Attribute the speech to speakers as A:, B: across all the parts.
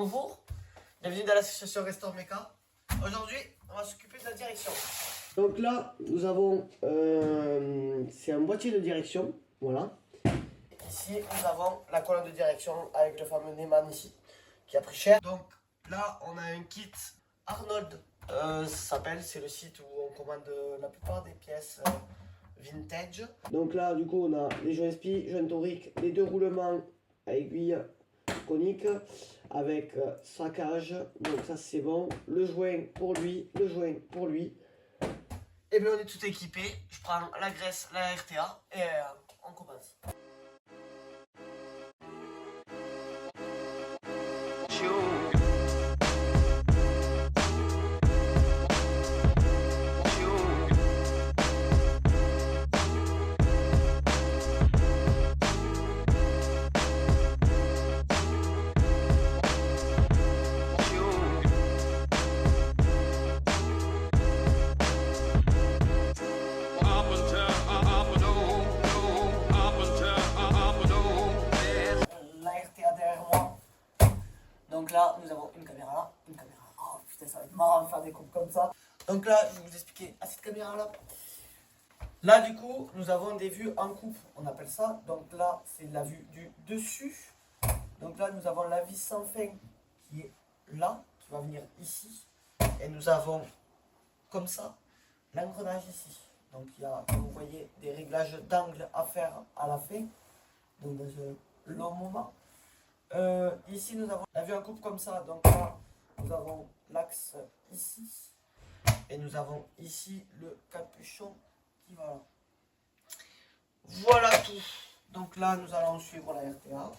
A: Bonjour, bienvenue dans l'association Restaure Meca. Aujourd'hui, on va s'occuper de la direction.
B: Donc là, nous avons, c'est un boîtier de direction, voilà.
A: Ici, nous avons la colonne de direction avec le fameux Neyman ici, qui a pris cher. Donc là, on a un kit Arnold, ça s'appelle, c'est le site où on commande la plupart des pièces vintage.
B: Donc là, du coup, on a les joints spi, joints toriques, les deux roulements à aiguille conique avec saccage. Donc ça, c'est bon. Le joint pour lui, le joint pour lui.
A: Et bien, on est tout équipé. Je prends la graisse, la RTA et on commence. Donc là, nous avons une caméra là, une caméra là. Oh putain, ça va être marrant de faire des coupes comme ça. Donc là, je vais vous expliquer à cette caméra là. Là, du coup, nous avons des vues en coupe, on appelle ça. Donc là, c'est la vue du dessus. Donc là, nous avons la vis sans fin qui est là, qui va venir ici. Et nous avons, comme ça, l'engrenage ici. Donc il y a, comme vous voyez, des réglages d'angle à faire à la fin. Donc dans un long moment. Ici nous avons la vue en coupe comme ça, donc là nous avons l'axe ici et nous avons ici le capuchon qui va là. Voilà tout. Donc là nous allons suivre la RTA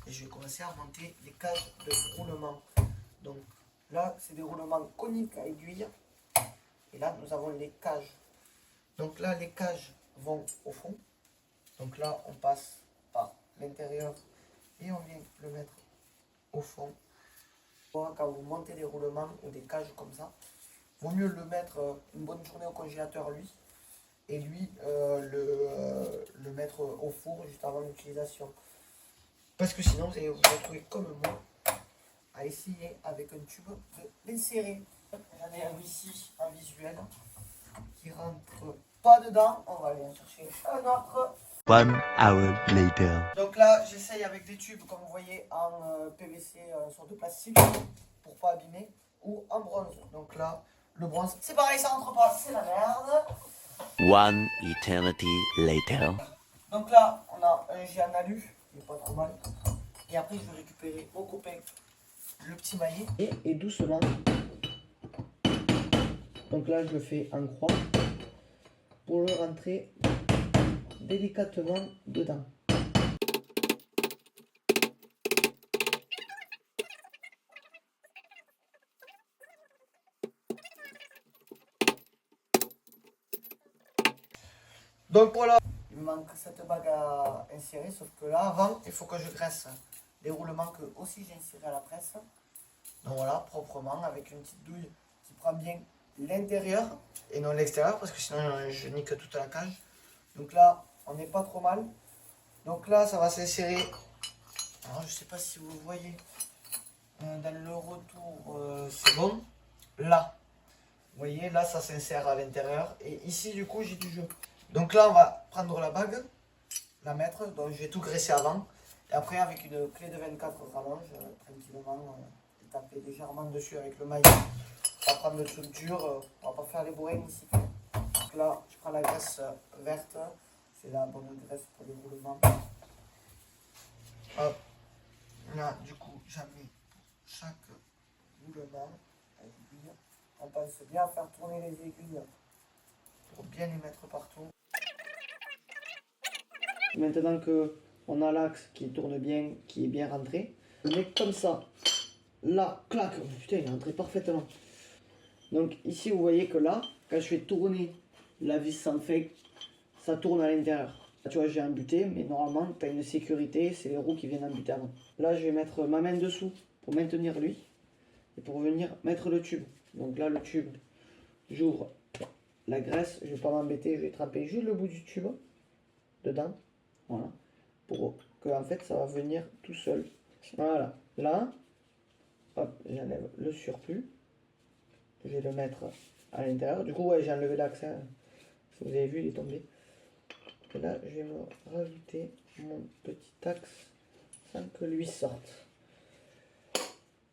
A: et je vais commencer à monter les cages de roulement. Donc là c'est des roulements coniques à aiguille et là nous avons les cages. Donc là les cages vont au fond. Donc là on passe par l'intérieur et on vient le mettre au fond. Quand vous montez des roulements ou des cages comme ça, vaut mieux le mettre une bonne journée au congélateur lui, et lui le mettre au four juste avant l'utilisation. Parce que sinon vous allez vous retrouver comme moi à essayer avec un tube de l'insérer. J'en ai un ici en visuel qui rentre pas dedans, on va aller en chercher un autre.
C: 1 hour later.
A: Donc là, j'essaye avec des tubes, comme vous voyez, en PVC sur de plastique, pour pas abîmer, ou en bronze. Donc là, le bronze, c'est pareil, ça rentre pas, c'est la merde.
C: 1 eternity later.
A: Donc là, on a un jet en alu, qui est pas trop mal. Et après, je vais récupérer mon copain, le petit maillet.
B: Et doucement. Donc là, je le fais en croix pour le rentrer délicatement dedans.
A: Donc voilà, il me manque cette bague à insérer, sauf que là, avant, il faut que je graisse les roulements que aussi j'ai insérés à la presse. Donc voilà, proprement, avec une petite douille qui prend bien l'intérieur et non l'extérieur, parce que sinon je nique toute la cage. Donc là, on n'est pas trop mal. Donc là, ça va s'insérer. Alors, je sais pas si vous voyez, dans le retour, c'est bon. Là, vous voyez, là, ça s'insère à l'intérieur. Et ici, du coup, j'ai du jeu. Donc là, on va prendre la bague, la mettre. Donc, je vais tout graisser avant. Et après, avec une clé de 24 rallonge, tranquillement, taper légèrement dessus avec le maillet. On va prendre le truc dur, on va pas faire les bourrins ici. Donc là, je prends la graisse verte. C'est la bonne graisse pour les roulements. Hop. Là, du coup, j'en mets pour chaque roulement à aiguille. On pense bien à faire tourner les aiguilles pour bien les mettre partout.
B: Maintenant que on a l'axe qui tourne bien, qui est bien rentré, je mets comme ça. Là, clac, putain, il est rentré parfaitement. Donc ici, vous voyez que là, quand je fais tourner la vis sans fin, ça tourne à l'intérieur. Là, tu vois, j'ai embuté, mais normalement, tu as une sécurité, c'est les roues qui viennent embuter avant. Là, je vais mettre ma main dessous pour maintenir lui et pour venir mettre le tube. Donc là, le tube, j'ouvre la graisse, je vais pas m'embêter, je vais tremper juste le bout du tube dedans. Voilà. Pour que, en fait, ça va venir tout seul. Voilà. Là, Hop, j'enlève le surplus. Je vais le mettre à l'intérieur. Du coup, ouais, j'ai enlevé l'axe. Hein. Si vous avez vu, il est tombé. Et là, je vais me rajouter mon petit axe sans que lui sorte.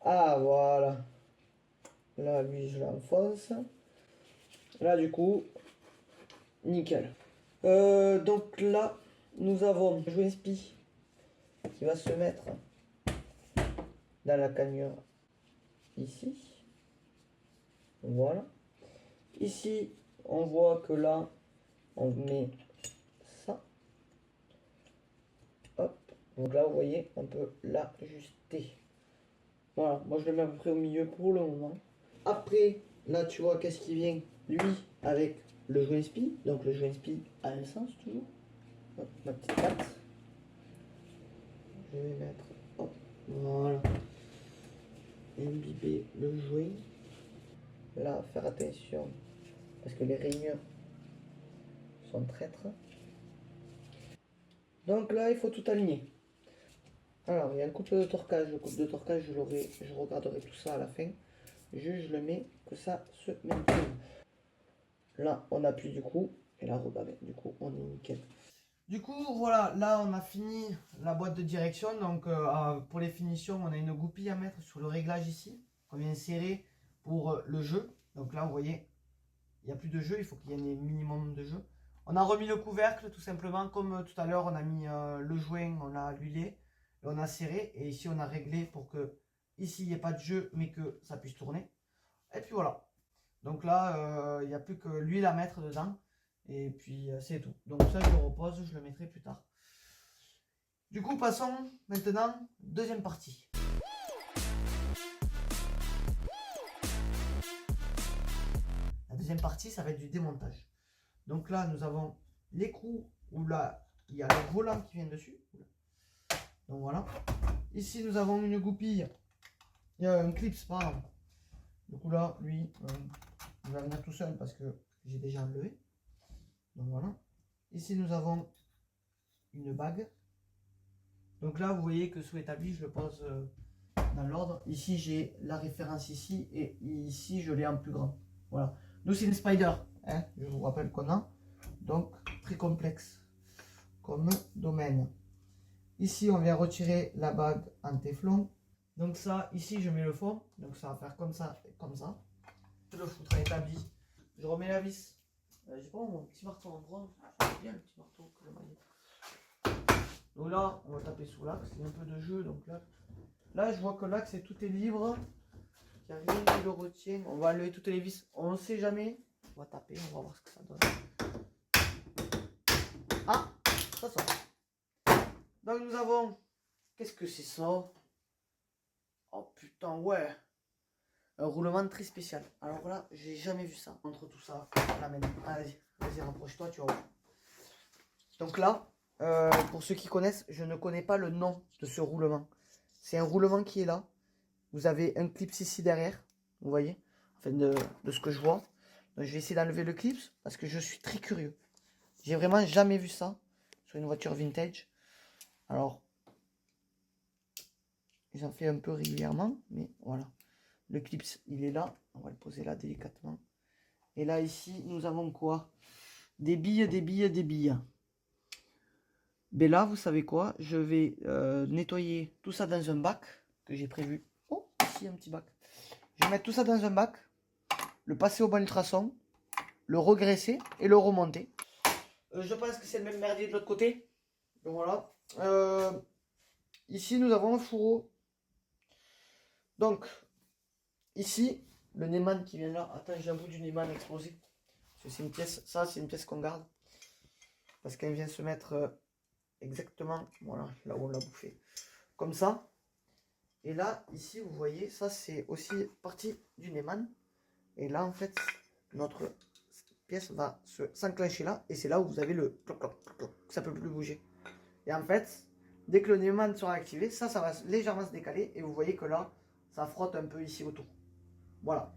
B: Ah, voilà. Là, lui, je l'enfonce. Là, du coup, nickel. Donc là, nous avons le joint spi qui va se mettre dans la cannure ici. Voilà. Ici, on voit que là, on met ça. Hop. Donc là, vous voyez, on peut l'ajuster. Voilà. Moi, je le mets à peu près au milieu pour le moment. Après, là, tu vois, qu'est-ce qui vient? Lui, avec le joint spi. Donc, le joint spi a un sens, toujours. Hop, ma petite patte. Je vais mettre... Hop. Voilà. Imbiber le joint. Là, faire attention. Parce que les rainures sont traîtres. Donc là, il faut tout aligner. Alors, il y a un couple de torquage. Le couple de torquage, je regarderai tout ça à la fin. Je le mets que ça se maintienne. Là, on appuie du coup. Et là, regardez, du coup, on est nickel. Du coup, voilà, là, on a fini la boîte de direction. Donc, pour les finitions, on a une goupille à mettre sur le réglage ici. On vient insérer pour le jeu. Donc là, vous voyez, il n'y a plus de jeu. Il faut qu'il y ait un minimum de jeu. On a remis le couvercle, tout simplement. Comme tout à l'heure, on a mis le joint, on a huilé. Et on a serré. Et ici, on a réglé pour que ici, il n'y ait pas de jeu, mais que ça puisse tourner. Et puis voilà. Donc là, il n'y a plus que l'huile à mettre dedans. Et puis c'est tout. Donc ça, je le repose, je le mettrai plus tard. Du coup, passons maintenant, deuxième partie. La deuxième partie, ça va être du démontage. Donc là, nous avons l'écrou où là, il y a le volant qui vient dessus. Donc voilà. Ici, nous avons une goupille. Il y a un clips, pardon. Du coup là, lui, il va venir tout seul parce que j'ai déjà enlevé. Donc voilà. Ici, nous avons une bague. Donc là, vous voyez que sous établi, je le pose dans l'ordre. Ici, j'ai la référence ici et ici, je l'ai en plus grand. Voilà. Nous, c'est une Spider. Hein, je vous rappelle qu'on a. Donc, très complexe comme domaine. Ici, on vient retirer la bague en téflon. Donc ça, ici, je mets le fond. Donc ça va faire comme ça et comme ça. Je le foutre à établi. Je remets la vis. J'ai pas mon petit marteau en bronze. J'aime bien le petit marteau que je maille. Donc là, on va taper sous l'axe. Il y a un peu de jeu. Donc là je vois que l'axe, tout est libre. Il n'y a rien qui le retient. On va enlever toutes les vis. On ne sait jamais. On va taper. On va voir ce que ça donne. Ah, ça sort. Donc nous avons... Qu'est-ce que c'est ça? Oh putain, ouais. Un roulement très spécial. Alors là, j'ai jamais vu ça. Entre tout ça, la main. Allez, vas-y, rapproche-toi, tu vas voir. Donc là, pour ceux qui connaissent, je ne connais pas le nom de ce roulement. C'est un roulement qui est là. Vous avez un clip ici derrière. Vous voyez? Enfin, de ce que je vois. Donc je vais essayer d'enlever le clip parce que je suis très curieux. J'ai vraiment jamais vu ça sur une voiture vintage. Alors, j'en fais un peu régulièrement, mais voilà. Le clip, il est là. On va le poser là délicatement. Et là, ici, nous avons quoi? Des billes, des billes, des billes. Mais là, vous savez quoi? Je vais nettoyer tout ça dans un bac que j'ai prévu. Oh, ici, un petit bac. Je vais mettre tout ça dans un bac, le passer au bon ultrason, le regresser et le remonter. Je pense que c'est le même merdier de l'autre côté. Donc voilà. Ici, nous avons un fourreau. Donc, ici, le Neyman qui vient là. Attends, j'ai un bout du Neyman explosé. C'est une pièce, ça c'est une pièce qu'on garde. Parce qu'elle vient se mettre exactement, voilà, là où on l'a bouffé. Comme ça. Et là, ici, vous voyez, ça c'est aussi partie du Neyman. Et là, en fait, notre pièce va s'enclencher là. Et c'est là où vous avez le cloc, cloc, cloc, cloc, ça peut plus bouger. Et en fait, dès que le Neyman sera activé, ça va légèrement se décaler. Et vous voyez que là, ça frotte un peu ici autour. Voilà.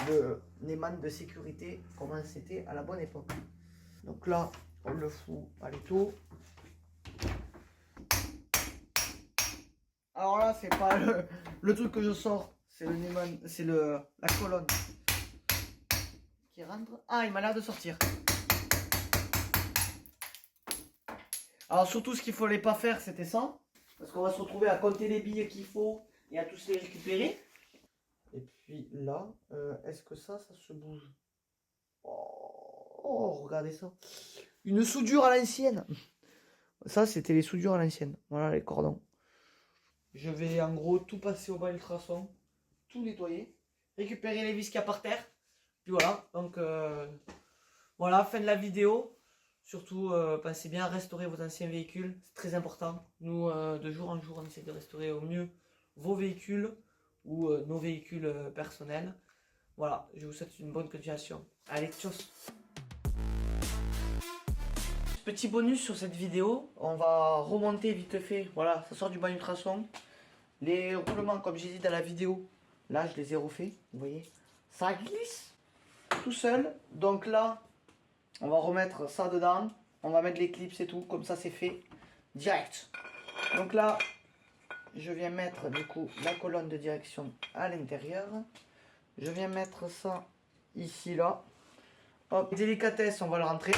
B: Le Neyman de sécurité, comment c'était à la bonne époque. Donc là, on le fout à l'étau. Alors là, c'est pas le truc que je sors, c'est le Neumann, c'est la colonne qui rentre. Ah, il m'a l'air de sortir. Alors surtout, ce qu'il ne fallait pas faire, c'était ça. Parce qu'on va se retrouver à compter les billes qu'il faut et à tous les récupérer. Et puis là, est-ce que ça se bouge? Oh, regardez ça. Une soudure à l'ancienne. Ça, c'était les soudures à l'ancienne. Voilà les cordons. Je vais en gros tout passer au bas ultrason, tout nettoyer, récupérer les vis qu'il y a par terre. Puis voilà, donc voilà, fin de la vidéo. Surtout, pensez bien à restaurer vos anciens véhicules, c'est très important. Nous, de jour en jour, on essaie de restaurer au mieux vos véhicules ou nos véhicules personnels. Voilà, je vous souhaite une bonne continuation. Allez, tchuss! Petit bonus sur cette vidéo, on va remonter vite fait. Voilà, ça sort du bas ultrason. Les roulements, comme j'ai dit dans la vidéo, là, je les ai refaits, vous voyez. Ça glisse tout seul. Donc là, on va remettre ça dedans. On va mettre les clips et tout. Comme ça, c'est fait direct. Donc là, je viens mettre du coup la colonne de direction à l'intérieur. Je viens mettre ça ici, là. Hop, délicatesse, on va le rentrer.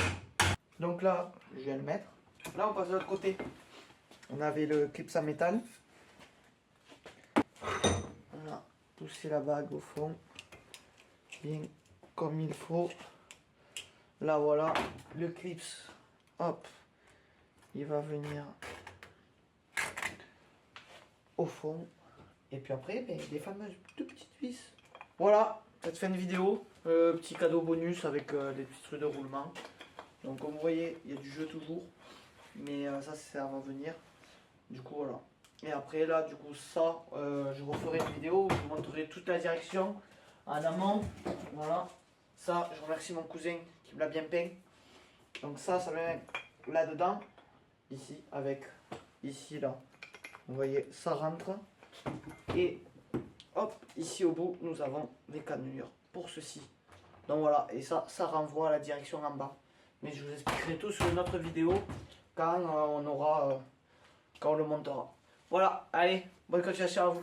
B: Donc là, je viens le mettre. Là, on passe de l'autre côté. On avait le clip en métal. Voilà, pousser la bague au fond. Bien comme il faut. Là voilà, le clips, hop, il va venir au fond. Et puis après, ben, les fameuses toutes petites vis. Voilà, cette fin de vidéo, petit cadeau bonus avec des petits trucs de roulement. Donc comme vous voyez, il y a du jeu toujours. Mais ça va venir. Du coup voilà. Et après là, du coup ça, je referai une vidéo où je vous montrerai toute la direction en amont. Voilà. Ça, je remercie mon cousin qui me l'a bien peint. Donc ça va mettre là-dedans, ici, avec, ici, là. Vous voyez, ça rentre. Et hop, ici au bout, nous avons des cannelures pour ceci. Donc voilà, et ça renvoie à la direction en bas. Mais je vous expliquerai tout sur une autre vidéo quand on le montera. Voilà, allez, bonne continuation à vous.